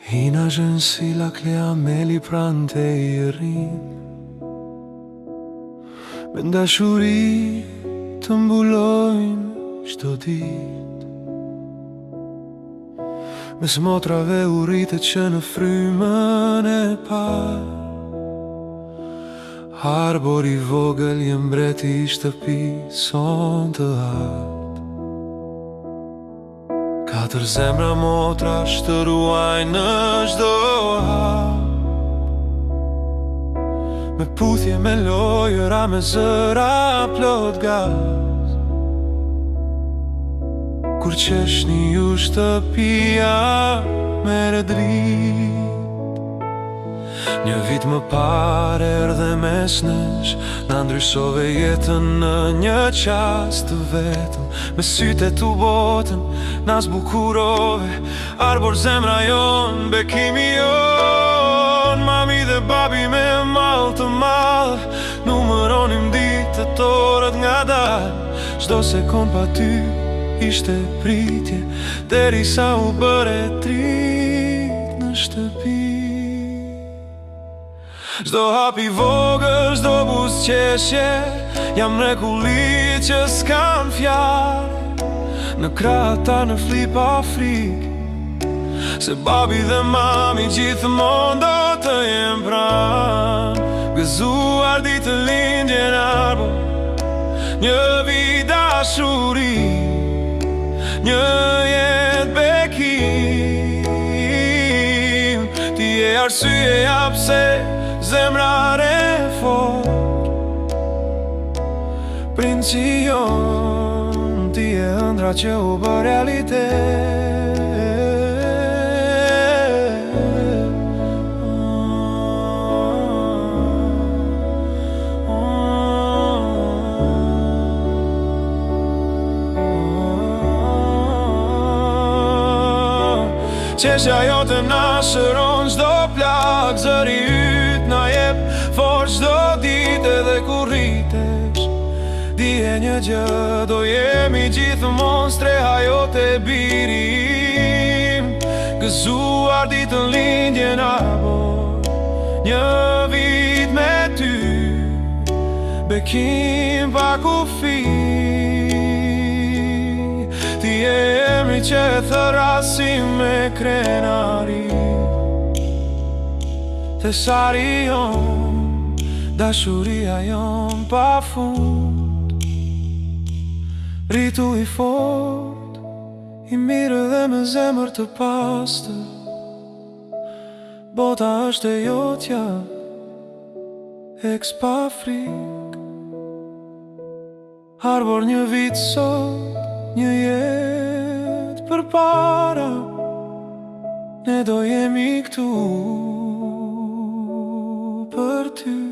Hina zhën si la klea meli pran të i rrin, me ndashuri të mbulojnë çdo dit. Mes motrave u rritet që në frymën e parë, harbor i vogël je mbreti i shtëpisë son të art. Katër zemra motra shtëruajnë në çdo hap, me puthje, me lojëra, me zëra plot gaz. Kur qeshni ju shtëpia mere drit, një vit më parë erdhe mes nesh, na ndrysove jetën në një qast të vetëm. Me sytë e tu botën, na zbukurove, arbor zemra jon, bekimi jon. Mami dhe babi me mall të mall, numëronim ditët, orët nga dalë. Çdo sekond pa ty ishte pritje, derisa u bëre trit në shtëpi. Çdo hap i vogël, çdo buzëqeshje, jam mrekulli që s'kan fjalë. Në krah ta në flip Afrik, se babi dhe mami gjithmonë do të jem pran. Gëzuar ditë lindjen arbor, një vit dashuri, një jetë bekim. Ti je arsyeja pse zemra re fort, princi jon, ti je ëndra që u bë realitet. Qeshja jote na shëron çdo plak, zëri yt na jep fort çdo ditë. Edhe kur rritesh, dije një gjë, do jemi gjithmonë streha jote birim. Gëzuar ditën lindjen arbor, një vit me ty, bekim pa kufi. Ti je emri që e thërasim me krenari, thesari jon, dashuria jon pa fund. Rritu i fort, i mirë dhe me zemër të pastër, bota është e jotja, eks pa frik. Harbor një vit sot, një jetë përpara, ne do jemi këtu për ty.